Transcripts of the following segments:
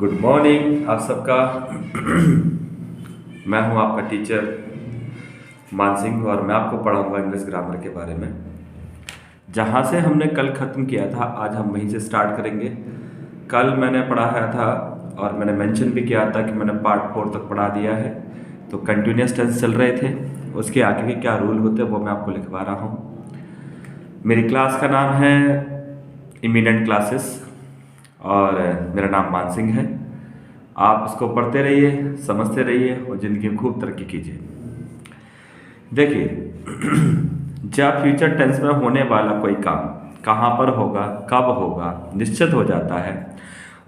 Good morning आप सबका। मैं हूं आपका टीचर मान सिंह और मैं आपको पढ़ाऊंगा इंग्लिश ग्रामर के बारे में। जहां से हमने कल ख़त्म किया था आज हम वहीं से स्टार्ट करेंगे। कल मैंने पढ़ाया था और मैंने मेंशन भी किया था कि मैंने पार्ट 4 तक पढ़ा दिया है, तो कंटिन्यूस टेंस चल रहे थे। उसके आगे के क्या रूल होते हैं वो मैं आपको लिखवा रहा हूँ। मेरी क्लास का नाम है इमिनेंट क्लासेस और मेरा नाम मान सिंह है। आप इसको पढ़ते रहिए, समझते रहिए और ज़िंदगी में खूब तरक्की कीजिए। देखिए, जब फ्यूचर टेंस में होने वाला कोई काम कहाँ पर होगा, कब होगा, निश्चित हो जाता है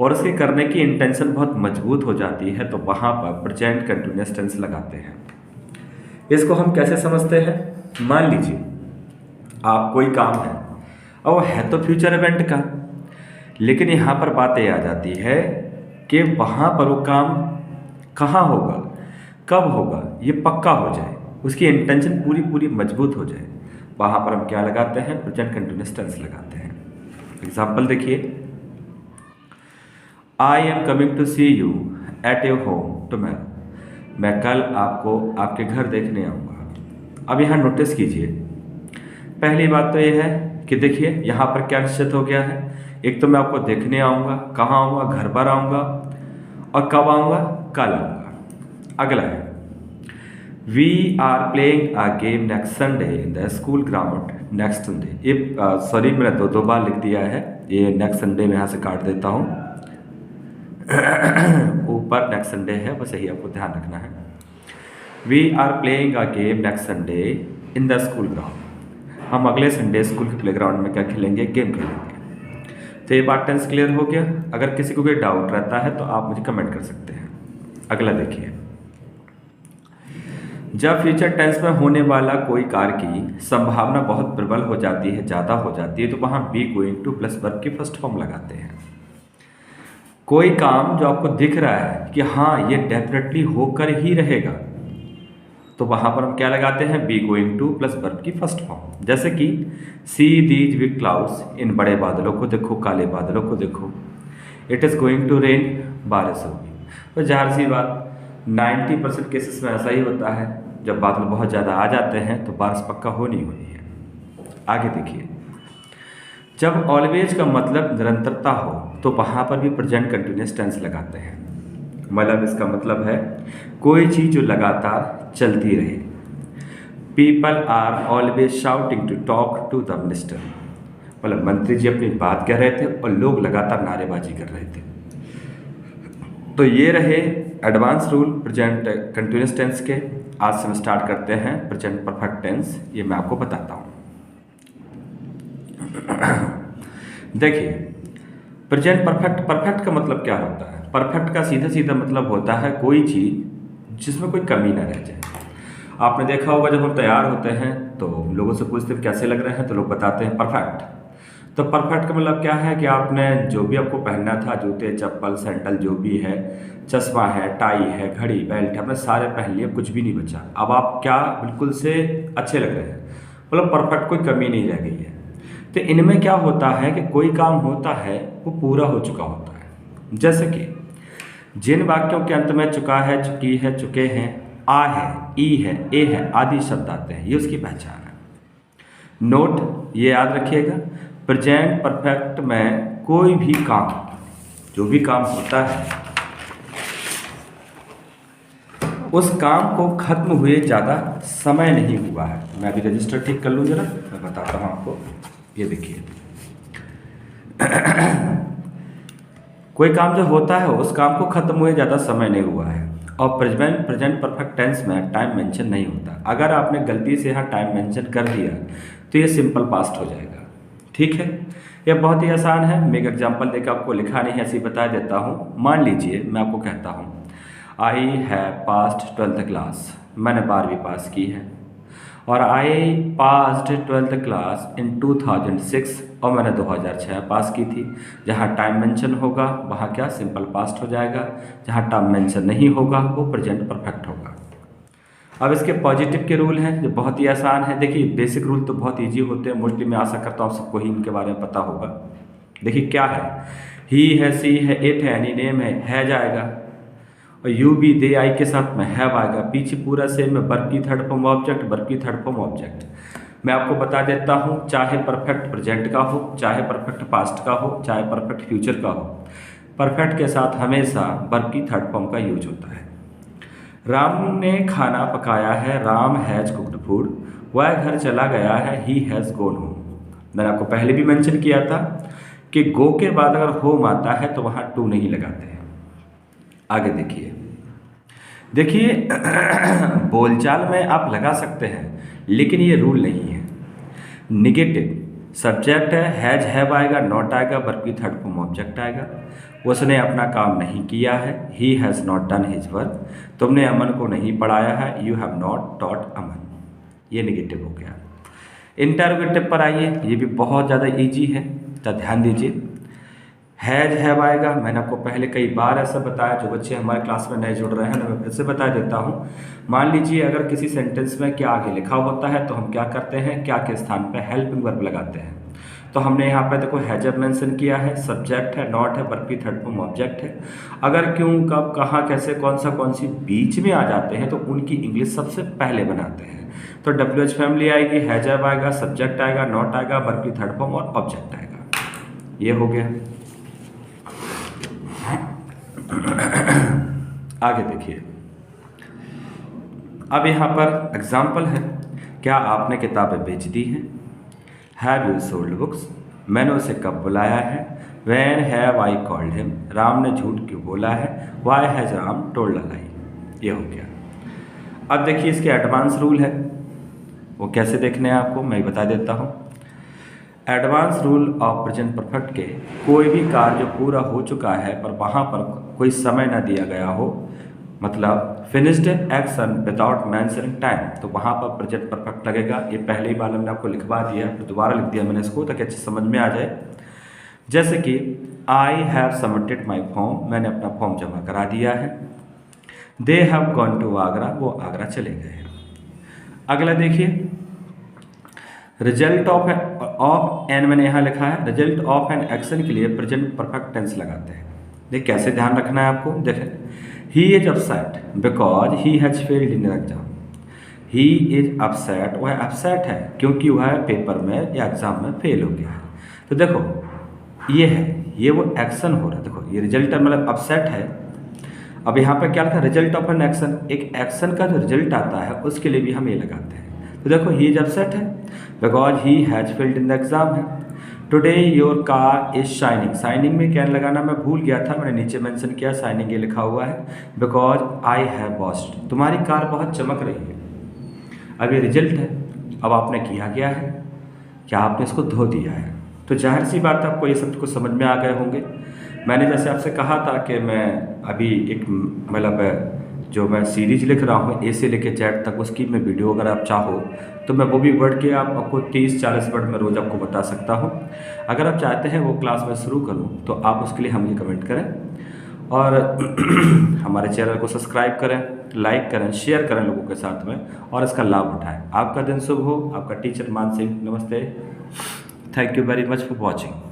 और उसके करने की इंटेंशन बहुत मजबूत हो जाती है, तो वहाँ पर प्रेजेंट कंटिन्यूअस टेंस लगाते हैं। इसको हम कैसे समझते हैं? मान लीजिए आप कोई काम है और वो है तो फ्यूचर इवेंट का, लेकिन यहाँ पर बातें आ जाती है कि वहाँ पर वो काम कहाँ होगा, कब होगा, ये पक्का हो जाए, उसकी इंटेंशन पूरी पूरी मजबूत हो जाए, वहाँ पर हम क्या लगाते हैं? प्रेजेंट कंटिन्यूअस टेंस लगाते हैं। एग्जाम्पल देखिए, I am coming to see you at your home tomorrow. मैं कल आपको आपके घर देखने आऊँगा। अब यहाँ नोटिस कीजिए, पहली बात तो ये है कि देखिए यहाँ पर क्या निश्चित हो गया है। एक तो मैं आपको देखने आऊँगा, कहाँ आऊँगा? घर पर आऊँगा। और कब आऊँगा? कल आऊँगा। अगला है, we are playing a game next Sunday in the school ground next Sunday. ये सॉरी मैंने दो बार लिख दिया है, ये नेक्स्ट संडे में यहाँ से काट देता हूँ। ऊपर नेक्स्ट संडे है, बस यही आपको ध्यान रखना है। We are playing a game next Sunday in the school ground. हम अगले संडे स्कूल के प्लेग्राउंड में क्या खेलेंगे? गेम खेलेंगे। तो ये बात टेंस क्लियर हो गया। अगर किसी को कोई डाउट रहता है तो आप मुझे कमेंट कर सकते हैं। अगला देखिए, जब फ्यूचर टेंस में होने वाला कोई कार्य की संभावना बहुत प्रबल हो जाती है, ज़्यादा हो जाती है, तो वहाँ B going to plus verb की फर्स्ट फॉर्म लगाते हैं। कोई काम जो आपको दिख रहा है कि हाँ ये डेफिनेटली होकर ही रहेगा, तो वहाँ पर हम क्या लगाते हैं? Be going to plus verb की फर्स्ट फॉर्म। जैसे कि सी दीज बिग क्लाउड्स, इन बड़े बादलों को देखो, काले बादलों को देखो। It is going to rain, बारिश होगी। तो जाहिर सी बात 90% केसेस में ऐसा ही होता है, जब बादल बहुत ज़्यादा आ जाते हैं तो बारिश पक्का होनी होनी है। आगे देखिए, जब ऑलवेज का मतलब निरंतरता हो तो वहाँ पर भी प्रेजेंट कंटिन्यूअस टेंस लगाते हैं। मतलब इसका मतलब है कोई चीज़ जो लगातार चलती रहे। People are always shouting to talk to the minister. मतलब मंत्री जी अपनी बात कह रहे थे और लोग लगातार नारेबाजी कर रहे थे। तो ये रहे advance rule present continuous tense के। आज से हम स्टार्ट करते हैं प्रेजेंट परफेक्ट टेंस। ये मैं आपको बताता हूँ। देखिए, प्रेजेंट परफेक्ट, परफेक्ट का मतलब क्या होता है? परफेक्ट का सीधा सीधा मतलब होता है कोई चीज़ जिसमें कोई कमी ना रह जाए। आपने देखा होगा जब हम तैयार होते हैं तो लोगों से पूछते हैं कैसे लग रहे हैं, तो लोग बताते हैं परफेक्ट। तो परफेक्ट का मतलब क्या है कि आपने जो भी आपको पहनना था, जूते, चप्पल, सैंडल जो भी है, चश्मा है, टाई है, घड़ी, बेल्ट है, आपने सारे पहन लिए, कुछ भी नहीं बचा। अब आप क्या बिल्कुल से अच्छे लग रहे हैं, मतलब परफेक्ट, कोई कमी नहीं रह गई है। तो इनमें क्या होता है कि कोई काम होता है वो पूरा हो चुका होता है। जैसे कि जिन वाक्यों के अंत में चुका है, चुकी है, चुके हैं, आ है, ई है, ए है आदि शब्द आते हैं, ये उसकी पहचान है। नोट ये याद रखिएगा, प्रेजेंट परफेक्ट में कोई भी काम, जो भी काम होता है, उस काम को खत्म हुए ज़्यादा समय नहीं हुआ है। मैं अभी रजिस्टर ठीक कर लूँ जरा, मैं बताता हूँ आपको। ये देखिए, कोई काम जो होता है उस काम को खत्म हुए ज़्यादा समय नहीं हुआ है। और प्रेजेंट परफेक्ट टेंस में टाइम मेंशन नहीं होता। अगर आपने गलती से यहाँ टाइम मेंशन कर दिया तो ये सिंपल पास्ट हो जाएगा। ठीक है, ये बहुत ही आसान है। मैं एक एग्जांपल देकर आपको लिखा नहीं है, ऐसे ही बता देता हूँ। मान लीजिए मैं आपको कहता हूँ I have passed 12th class. मैंने 12वीं पास की है। और I passed 12th class in 2006, और मैंने 2006 पास की थी। जहाँ टाइम मेंशन होगा वहाँ क्या सिंपल पास्ट हो जाएगा, जहाँ टाइम मेंशन नहीं होगा वो प्रेजेंट परफेक्ट होगा। अब इसके पॉजिटिव के रूल हैं जो बहुत ही आसान है। देखिए, बेसिक रूल तो बहुत ईजी होते हैं, मोस्टली मैं आशा करता हूँ सबको ही इनके बारे में पता होगा। देखिए क्या है, ही है, सी है, इट है, एनी नेम है जाएगा। और यू बी दे आई के साथ में हैव आएगा। पीछे पूरा सेम है, वर्ब की थर्ड फॉर्म ऑब्जेक्ट, वर्ब की थर्ड फॉर्म ऑब्जेक्ट। मैं आपको बता देता हूँ, चाहे परफेक्ट प्रेजेंट का हो, चाहे परफेक्ट पास्ट का हो, चाहे परफेक्ट फ्यूचर का हो, परफेक्ट के साथ हमेशा वर्ब की थर्ड फॉर्म का यूज होता है। राम ने खाना पकाया है, राम हैज़ कुक्ड फूड। वह घर चला गया है, ही हैज़ गोन होम। मैंने आपको पहले भी मेंशन किया था कि गो के बाद अगर होम आता है तो वहाँ टू नहीं लगाते हैं। आगे देखिए बोलचाल में आप लगा सकते हैं, लेकिन ये रूल नहीं है। निगेटिव सब्जेक्ट है, हैज हैव आएगा, नॉट आएगा, वर्ब की थर्ड फॉर्म ऑब्जेक्ट आएगा। उसने अपना काम नहीं किया है, he has not done his work. तुमने अमन को नहीं पढ़ाया है, यू हैव नॉट टॉट अमन। ये निगेटिव हो गया। इंटरोगेटिव पर आइए, ये भी बहुत ज़्यादा इजी है, तो ध्यान दीजिए। हैज हैव आएगा। मैंने आपको पहले कई बार ऐसा बताया, जो बच्चे हमारे क्लास में नए जुड़ रहे हैं मैं फिर से बता देता हूँ। मान लीजिए अगर किसी सेंटेंस में क्या आगे लिखा होता है तो हम क्या करते हैं, क्या के स्थान पे हेल्पिंग वर्ब लगाते हैं। तो हमने यहाँ पे देखो हैज अब मेंशन किया है, सब्जेक्ट है, नॉट है, वर्ब की थर्ड फॉर्म ऑब्जेक्ट है। अगर क्यों, कब, कहाँ, कैसे, कौन सी बीच में आ जाते हैं तो उनकी इंग्लिश सबसे पहले बनाते हैं। तो WH फैमिली आएगी, हैज अब आएगा, सब्जेक्ट आएगा, नॉट आएगा, वर्ब की थर्ड फॉर्म और ऑब्जेक्ट आएगा। ये हो गया। आगे देखिए, अब यहाँ पर एग्जाम्पल है। क्या आपने किताबें बेच दी हैं? Have you sold books? मैंने उसे कब बुलाया है? When have I called him? Ram ने झूठ क्यों बोला है? Why has Ram told a lie? ये हो गया। अब देखिए इसके एडवांस रूल है, वो कैसे देखने हैं आपको मैं बता देता हूँ। Advance rule of present perfect के कोई भी कार्य जो पूरा हो चुका है पर वहाँ पर कोई समय न दिया गया हो, मतलब finished action without mentioning time, तो वहाँ पर प्रेजेंट परफेक्ट लगेगा। ये पहले ही बार मैंने आपको लिखवा दिया है, फिर दोबारा लिख दिया मैंने इसको ताकि अच्छे समझ में आ जाए। जैसे कि I have submitted my form, मैंने अपना फॉर्म जमा करा दिया है। They have gone to Agra, वो आगरा चले गए हैं। अगला देखिए, रिजल्ट ऑफ एन मैंने यहाँ लिखा है। रिजल्ट ऑफ एन एक्शन के लिए प्रेजेंट परफेक्ट टेंस लगाते हैं। देख कैसे ध्यान रखना है आपको। देखें, ही is upset because he has failed in exam. He is upset, वह अपसेट है क्योंकि वह पेपर में या एग्जाम में फेल हो गया है। तो देखो ये है, ये वो एक्शन हो रहा है। देखो ये रिजल्ट मतलब अपसेट है। अब यहाँ पर क्या लिखा, रिजल्ट ऑफ एन एक्शन, एक एक्शन का जो रिजल्ट आता है उसके लिए भी हम ये लगाते हैं। तो देखो ही इज अपसेट है because he has failed in the exam है। Today your car is shining, shining में कैन लगाना मैं भूल गया था, मैंने नीचे मेंशन किया, शाइनिंग ये लिखा हुआ है। बिकॉज आई हैव वॉश्ड, तुम्हारी कार बहुत चमक रही है। अब ये रिजल्ट है, अब आपने किया क्या है, क्या आपने इसको धो दिया है। तो जाहिर सी बात है आपको ये सब कुछ समझ में आ गए होंगे। मैंने जैसे आपसे कहा था कि मैं अभी एक मतलब जो मैं सीरीज लिख रहा हूँ A से लेकर Z तक, उसकी मैं वीडियो अगर आप चाहो तो मैं वो भी वर्ड के आपको 30-40 वर्ड में रोज़ आपको बता सकता हूँ। अगर आप चाहते हैं वो क्लास में शुरू करूँ तो आप उसके लिए हमें कमेंट करें और हमारे चैनल को सब्सक्राइब करें, लाइक करें, शेयर करें लोगों के साथ में और इसका लाभ उठाएं। आपका दिन शुभ हो। आपका टीचर मान सिंह, नमस्ते। Thank you very much for watching.